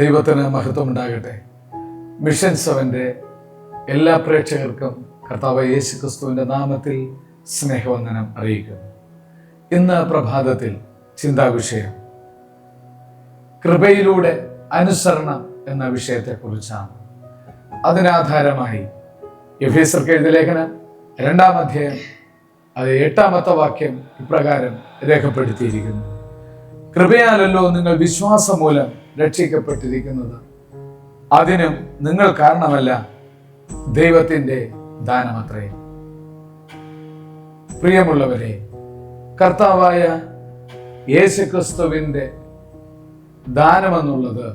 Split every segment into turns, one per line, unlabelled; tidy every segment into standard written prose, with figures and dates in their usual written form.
ദൈവത്തിന് മഹത്വം ഉണ്ടാകട്ടെ. മിഷൻ 7-ന്റെ എല്ലാ പ്രേക്ഷകർക്കും കർത്താവ് യേശു ക്രിസ്തുവിൻ്റെ നാമത്തിൽ സ്നേഹവന്ദനം അറിയിക്കുന്നു. ഇന്ന് പ്രഭാതത്തിൽ ചിന്താവിഷയം കൃപയിലൂടെ അനുസരണം എന്ന വിഷയത്തെക്കുറിച്ചാണ്. അതിനാധാരമായി എഫേസ്യർക്ക് എഴുതിയ ലേഖനം 2-ാം അധ്യായം 8-ാമത്തെ വാക്യം ഇപ്രകാരം രേഖപ്പെടുത്തിയിരിക്കുന്നു: കൃപയാലല്ലോ നിങ്ങൾ വിശ്വാസം മൂലം രക്ഷിക്കപ്പെട്ടിരിക്കുന്നത്, അതിനും നിങ്ങൾ കാരണമല്ല, ദൈവത്തിൻ്റെ ദാനമത്രേ. പ്രിയമുള്ളവരെ, കർത്താവായ യേശുക്രിസ്തുവിൻ്റെ ദാനമെന്നുള്ളത്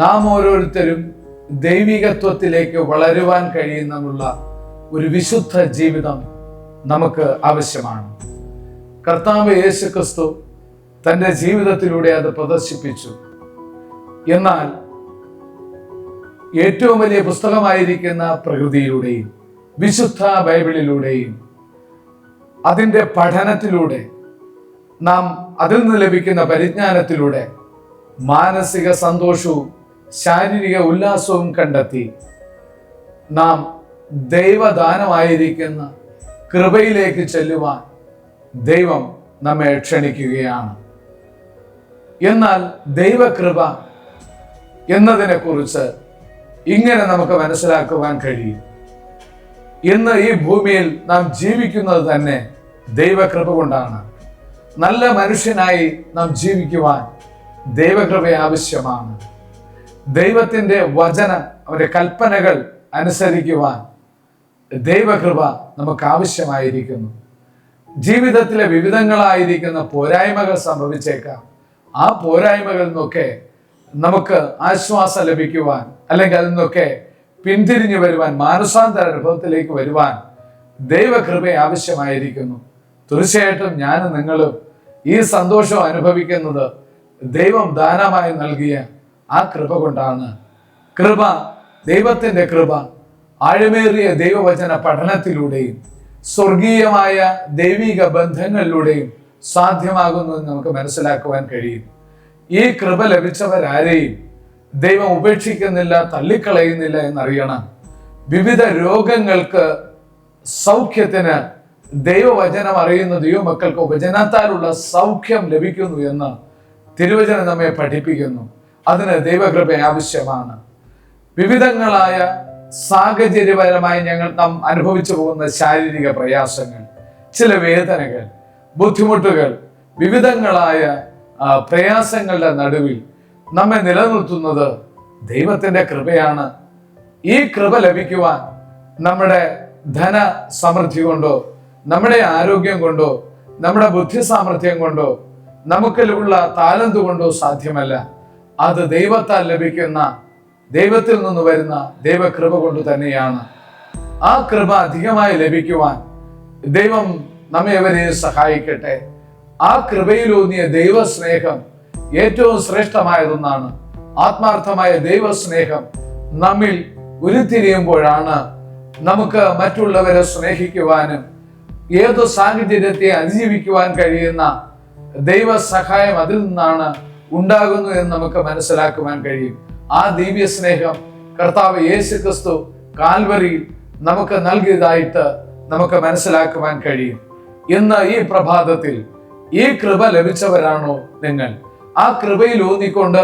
നാം ഓരോരുത്തരും ദൈവികത്വത്തിലേക്ക് വളരുവാൻ കഴിയുന്നുള്ള ഒരു വിശുദ്ധ ജീവിതം നമുക്ക് ആവശ്യമാണ്. കർത്താവ് യേശുക്രിസ്തു തൻ്റെ ജീവിതത്തിലൂടെ അത് പ്രദർശിപ്പിച്ചു. എന്നാൽ ഏറ്റവും വലിയ പുസ്തകമായിരിക്കുന്ന പ്രകൃതിയിലൂടെയും വിശുദ്ധ ബൈബിളിലൂടെയും അതിൻ്റെ പഠനത്തിലൂടെ നാം അതിൽ നിന്ന് ലഭിക്കുന്ന പരിജ്ഞാനത്തിലൂടെ മാനസിക സന്തോഷവും ശാരീരിക ഉല്ലാസവും കണ്ടെത്തി നാം ദൈവദാനമായിരിക്കുന്ന കൃപയിലേക്ക് ചെല്ലുവാൻ ദൈവം നമ്മെ ക്ഷണിക്കുകയാണ്. എന്നാൽ ദൈവകൃപ എന്നതിനെ കുറിച്ച് ഇങ്ങനെ നമുക്ക് മനസ്സിലാക്കുവാൻ കഴിയും: ഇന്ന് ഈ ഭൂമിയിൽ നാം ജീവിക്കുന്നത് തന്നെ ദൈവകൃപ കൊണ്ടാണ്. നല്ല മനുഷ്യനായി നാം ജീവിക്കുവാൻ ദൈവകൃപ ആവശ്യമാണ്. ദൈവത്തിൻ്റെ വചനം, അവരുടെ കൽപ്പനകൾ അനുസരിക്കുവാൻ ദൈവകൃപ നമുക്ക് ആവശ്യമായിരിക്കുന്നു. ജീവിതത്തിലെ വിവിധങ്ങളായിരിക്കുന്ന പോരായ്മകൾ സംഭവിച്ചേക്കാം. ആ പോരായ്മകളിൽ നിന്നൊക്കെ നമുക്ക് ആശ്വാസം ലഭിക്കുവാൻ, അല്ലെങ്കിൽ അതിൽ നിന്നൊക്കെ പിന്തിരിഞ്ഞു വരുവാൻ, മാനസാന്തര അനുഭവത്തിലേക്ക് വരുവാൻ ദൈവകൃപ ആവശ്യമായിരിക്കുന്നു. തീർച്ചയായിട്ടും ഞാനും നിങ്ങളും ഈ സന്തോഷം അനുഭവിക്കുന്നത് ദൈവം ദാനമായി നൽകിയ ആ കൃപ കൊണ്ടാണ്. കൃപ, ദൈവത്തിൻ്റെ കൃപ ആഴമേറിയ ദൈവവചന പഠനത്തിലൂടെയും സ്വർഗീയമായ ദൈവിക ബന്ധങ്ങളിലൂടെയും സാധ്യമാകുന്നു എന്ന് നമുക്ക് മനസ്സിലാക്കുവാൻ കഴിയും. ഈ കൃപ ലഭിച്ചവരാരെയും ദൈവം ഉപേക്ഷിക്കുന്നില്ല, തള്ളിക്കളയുന്നില്ല എന്നറിയണം. വിവിധ രോഗങ്ങൾക്ക് സൗഖ്യത്തിന് ദൈവവചനം അറിയുന്ന ദൈവമക്കൾക്ക് വചനത്താലുള്ള സൗഖ്യം ലഭിക്കുന്നു എന്ന് തിരുവചനം നമ്മെ പഠിപ്പിക്കുന്നു. അതിന് ദൈവകൃപ ആവശ്യമാണ്. വിവിധങ്ങളായ സാഹചര്യപരമായി നാം അനുഭവിച്ചു പോകുന്ന ശാരീരിക പ്രയാസങ്ങൾ, ചില വേദനകൾ, ബുദ്ധിമുട്ടുകൾ, വിവിധങ്ങളായ പ്രയാസങ്ങളുടെ നടുവിൽ നമ്മെ നിലനിർത്തുന്നത് ദൈവത്തിൻ്റെ കൃപയാണ്. ഈ കൃപ ലഭിക്കുവാൻ നമ്മുടെ ധന സമൃദ്ധി കൊണ്ടോ, നമ്മുടെ ആരോഗ്യം കൊണ്ടോ, നമ്മുടെ ബുദ്ധി സാമർഥ്യം കൊണ്ടോ, നമുക്കുള്ള താലന്ത് കൊണ്ടോ സാധ്യമല്ല. അത് ദൈവത്താൽ ലഭിക്കുന്ന, ദൈവത്തിൽ നിന്ന് വരുന്ന ദൈവകൃപ കൊണ്ട് തന്നെയാണ്. ആ കൃപ അധികമായി ലഭിക്കുവാൻ ദൈവം നമ്മെ അവരെ സഹായിക്കട്ടെ. ആ കൃപയിലൂന്നിയ ദൈവസ്നേഹം ഏറ്റവും ശ്രേഷ്ഠമായതൊന്നാണ്. ആത്മാർത്ഥമായ ദൈവസ്നേഹം നമ്മിൽ ഉരുത്തിരിയുമ്പോഴാണ് നമുക്ക് മറ്റുള്ളവരെ സ്നേഹിക്കുവാനും ഏതു സാഹചര്യത്തെ അതിജീവിക്കുവാൻ കഴിയുന്ന ദൈവ സഹായം അതിൽ നിന്നാണ് ഉണ്ടാകുന്നു എന്ന് നമുക്ക് മനസ്സിലാക്കുവാൻ കഴിയും. ആ ദിവ്യ സ്നേഹം കർത്താവ് യേശുക്രിസ്തു കാൽവരിയിൽ നമുക്ക് നൽകിയതായിട്ട് നമുക്ക് മനസ്സിലാക്കുവാൻ കഴിയും. ഇന്ന് ഈ പ്രഭാതത്തിൽ ഈ കൃപ ലഭിച്ചവരാണോ നിങ്ങൾ? ആ കൃപയിൽ ഊന്നിക്കൊണ്ട്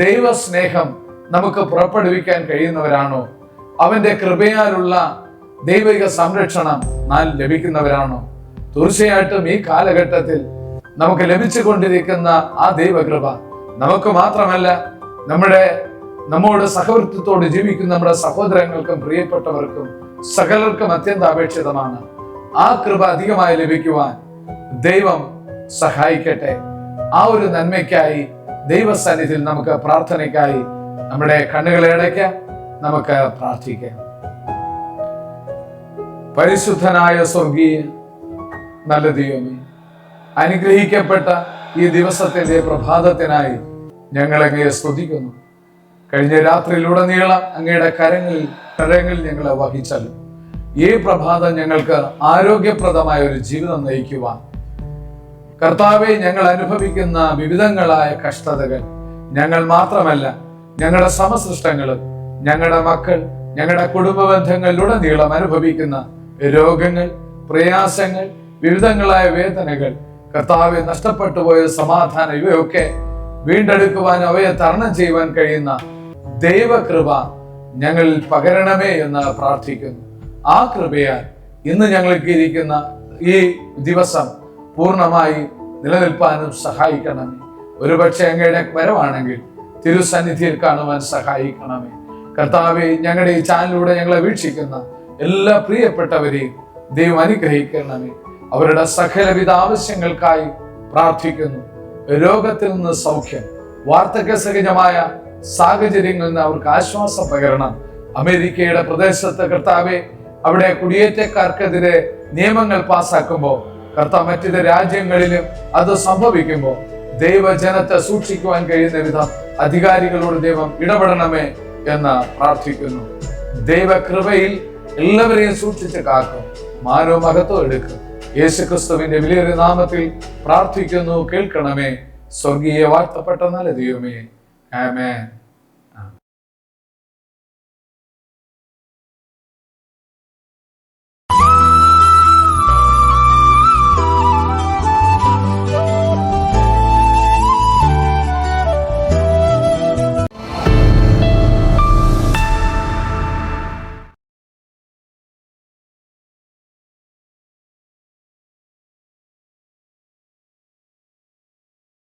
ദൈവസ്നേഹം നമുക്ക് പുറപ്പെടുവിക്കാൻ കഴിയുന്നവരാണോ? അവന്റെ കൃപയാലുള്ള ദൈവിക സംരക്ഷണം നാം ലഭിക്കുന്നവരാണോ? തീർച്ചയായിട്ടും ഈ കാലഘട്ടത്തിൽ നമുക്ക് ലഭിച്ചുകൊണ്ടിരിക്കുന്ന ആ ദൈവകൃപ നമുക്ക് മാത്രമല്ല, നമ്മോട് സഹവർത്തിത്തോട് ജീവിക്കുന്ന നമ്മുടെ സഹോദരങ്ങൾക്കും പ്രിയപ്പെട്ടവർക്കും സകലർക്കും അത്യന്താപേക്ഷിതമാണ്. ആ കൃപ അധികമായി ലഭിക്കുവാൻ ദൈവം സഹായിക്കട്ടെ. ആ ഒരു നന്മയ്ക്കായി ദൈവസന്നിധിയിൽ നമുക്ക് പ്രാർത്ഥനയ്ക്കായി നമ്മുടെ കണ്ണുകളെ അടയ്ക്കാം, നമുക്ക് പ്രാർത്ഥിക്കാം. പരിശുദ്ധനായ സ്വർഗീയ നല്ല ദൈവമേ, അനുഗ്രഹിക്കപ്പെട്ട ഈ ദിവസത്തിന്റെ പ്രഭാതത്തിനായി ഞങ്ങൾ അങ്ങയെ സ്തുതിക്കുന്നു. കഴിഞ്ഞ രാത്രിയിലുടനീളം അങ്ങയുടെ കരങ്ങളിൽ ഞങ്ങളെ വഹിച്ചല്ലോ. ഈ പ്രഭാതം ഞങ്ങൾക്ക് ആരോഗ്യപ്രദമായ ഒരു ജീവിതം നയിക്കുവാൻ കർത്താവെ, ഞങ്ങൾ അനുഭവിക്കുന്ന വിവിധങ്ങളായ കഷ്ടതകൾ ഞങ്ങൾ മാത്രമല്ല ഞങ്ങളുടെ സമസൃഷ്ടങ്ങളും ഞങ്ങളുടെ മക്കൾ, ഞങ്ങളുടെ കുടുംബ ബന്ധങ്ങളിലുടനീളം അനുഭവിക്കുന്ന രോഗങ്ങൾ, പ്രയാസങ്ങൾ, വിവിധങ്ങളായ വേദനകൾ, കർത്താവെ നഷ്ടപ്പെട്ടു പോയ സമാധാനം, ഇവയൊക്കെ വീണ്ടെടുക്കുവാൻ, അവയെ തരണം ചെയ്യുവാൻ കഴിയുന്ന ദൈവകൃപ ഞങ്ങളിൽ പകരണമേ എന്ന് പ്രാർത്ഥിക്കുന്നു. ആ കൃപയാൽ ഇന്ന് ഞങ്ങൾക്ക് ഇരിക്കുന്ന ഈ ദിവസം പൂർണ്ണമായി നിലനിൽപ്പാനും സഹായിക്കണമേ. ഒരുപക്ഷെ അങ്ങയുടെ വരവാണെങ്കിൽ തിരുസന്നിധിയിൽ കാണുവാൻ സഹായിക്കണമേ. കർത്താവെ, ഞങ്ങളുടെ ഈ ചാനലിലൂടെ ഞങ്ങളെ വീക്ഷിക്കുന്ന എല്ലാ പ്രിയപ്പെട്ടവരെയും ദൈവം അനുഗ്രഹിക്കണമേ. അവരുടെ സകലവിധ ആവശ്യങ്ങൾക്കായി പ്രാർത്ഥിക്കുന്നു. രോഗത്തിൽ നിന്ന് സൗഖ്യം, വാർദ്ധക്യസഹജമായ സാഹചര്യങ്ങളിൽ നിന്ന് അവർക്ക് ആശ്വാസം പകരണം. അമേരിക്കയുടെ പ്രദേശത്ത് കർത്താവെ, അവിടെ കുടിയേറ്റക്കാർക്കെതിരെ നിയമങ്ങൾ പാസ്സാക്കുമ്പോൾ, കർത്താവ് മറ്റു രാജ്യങ്ങളിലും അത് സംഭവിക്കുമ്പോൾ ദൈവജനത്തെ സൂക്ഷിക്കുവാൻ കഴിയുന്ന വിധം അധികാരികളോട് ദൈവം ഇടപെടണമേ എന്ന് പ്രാർത്ഥിക്കുന്നു. ദൈവകൃപയിൽ എല്ലാവരെയും സൂക്ഷിച്ച് കാക്കും, മാനവും മഹത്വം എടുക്കും. യേശുക്രിസ്തുവിന്റെ വലിയൊരു നാമത്തിൽ പ്രാർത്ഥിക്കുന്നു, കേൾക്കണമേ. സ്വർഗീയ വാഴ്ത്തപ്പെട്ട നല്ല ദൈവമേ, ആമേൻ.